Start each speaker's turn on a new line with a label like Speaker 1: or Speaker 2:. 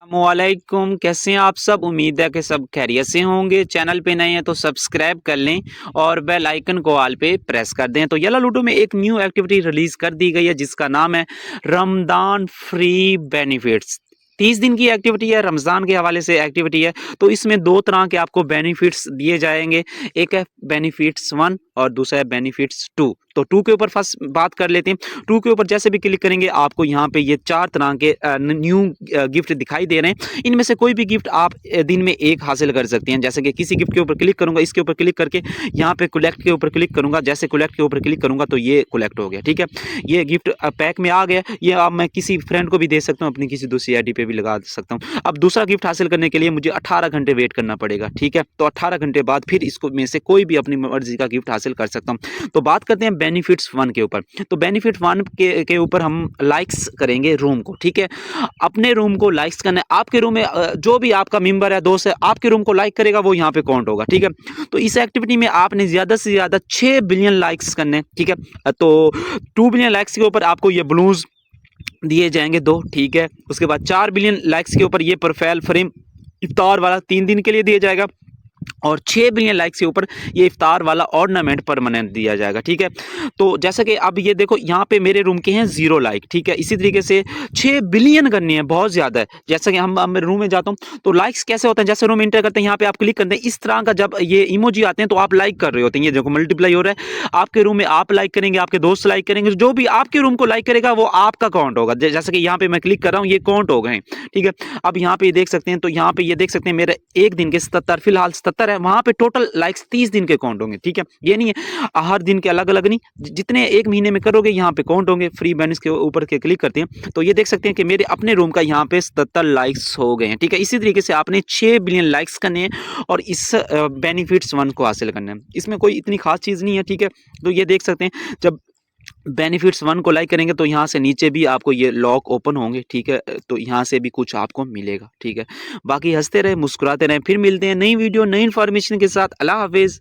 Speaker 1: वालेकुम, कैसे हैं आप सब। उम्मीद है कि सब खैरियत से होंगे। चैनल पे नए हैं तो सब्सक्राइब कर लें और बेल आइकन को ऑल पे प्रेस कर दें। तो येलो लूडो में एक न्यू एक्टिविटी रिलीज कर दी गई है जिसका नाम है रमदान फ्री बेनिफिट्स। 30 दिन की एक्टिविटी है, रमज़ान के हवाले से एक्टिविटी है। तो इसमें दो तरह के आपको बेनिफिट्स दिए जाएंगे, एक है बेनिफिट्स 1 और दूसरा है बेनिफिट्स 2। तो 2 के ऊपर फर्स्ट बात कर लेते हैं। 2 के ऊपर जैसे भी क्लिक करेंगे आपको यहाँ पे ये 4 तरह के न्यू गिफ्ट दिखाई दे रहे हैं। इनमें से कोई भी गिफ्ट आप दिन में एक हासिल कर सकते हैं। जैसे कि किसी गिफ्ट के ऊपर क्लिक करूंगा, इसके ऊपर क्लिक करके यहाँ पे कलेक्ट के ऊपर क्लिक करूंगा। जैसे कलेक्ट के ऊपर क्लिक करूंगा तो ये कलेक्ट हो गया, ठीक है। ये गिफ्ट पैक में आ गया। ये अब मैं किसी फ्रेंड को भी दे सकता हूँ, अपनी किसी दूसरी आईडी पे भी लगा सकता हूँ। अब दूसरा गिफ्ट हासिल करने के लिए मुझे 18 घंटे वेट करना पड़ेगा, ठीक है। तो 18 घंटे बाद फिर इसको में से कोई भी अपनी मर्जी का गिफ्ट हासिल कर सकता हूँ। तो बात करते हैं बेनिफिट्स 1 के ऊपर। तो बेनिफिट 1 के ऊपर हम लाइक्स करेंगे रूम को, ठीक है। अपने रूम को लाइक्स करना है। आपके रूम में जो भी आपका मेंबर है, दोस्त है, आपके रूम को लाइक करेगा वो यहाँ पे काउंट होगा, ठीक है। तो इस एक्टिविटी में आपने ज़्यादा से ज़्यादा 6 बिलियन लाइक्स करने, ठीक है। तो 2 बिलियन लाइक्स के ऊपर आपको ये बलून्स दिए जाएंगे 2, ठीक है। उसके बाद 4 बिलियन लाइक्स के ऊपर ये प्रोफाइल फ्रेम इफ्तार वाला 3 दिन के लिए दिया जाएगा और 6 बिलियन लाइक्स के ऊपर ये इफ्तार वाला ऑर्नामेंट परमानेंट दिया जाएगा, ठीक है। तो जैसा कि अब ये देखो यहाँ पे मेरे रूम के हैं 0 लाइक, ठीक है। इसी तरीके से 6 बिलियन करनी है, बहुत ज़्यादा है। जैसा कि हम मेरे रूम में जाता हूँ तो लाइक्स कैसे होते हैं, जैसे रूम एंटर करते हैं यहाँ पे आप क्लिक करते हैं, इस तरह का जब ये इमोजी आते हैं तो आप लाइक कर रहे होते हैं। ये देखो मल्टीप्लाई हो रहा है। आपके रूम में आप लाइक करेंगे, आपके दोस्त लाइक करेंगे, जो भी आपके रूम को लाइक करेगा वो आपका काउंट होगा। जैसे कि यहाँ पे मैं क्लिक कर रहा हूँ, ये काउंट हो गए, ठीक है। अब यहाँ पे देख सकते हैं, तो यहाँ पे ये देख सकते हैं मेरे एक दिन के 77, फिलहाल 77 है। वहाँ पे टोटल लाइक्स 30 दिन के काउंट होंगे, ठीक है। ये नहीं है हर दिन के अलग अलग नहीं, जितने एक महीने में करोगे यहाँ पे काउंट होंगे। फ्री बेनिफिट के ऊपर के क्लिक करते हैं तो ये देख सकते हैं कि मेरे अपने रूम का यहाँ पे 77 लाइक्स हो गए हैं, ठीक है। इसी तरीके से आपने 6 बिलियन लाइक्स करने हैं और इस बेनिफिट्स 1 को हासिल करना है। इसमें कोई इतनी खास चीज़ नहीं है, ठीक है। तो ये देख सकते हैं जब बेनिफिट्स 1 को लाइक करेंगे तो यहाँ से नीचे भी आपको ये लॉक ओपन होंगे, ठीक है। तो यहाँ से भी कुछ आपको मिलेगा, ठीक है। बाकी हंसते रहे, मुस्कुराते रहे। फिर मिलते हैं नई वीडियो, नई इन्फॉर्मेशन के साथ। अल्लाह हाफिज़।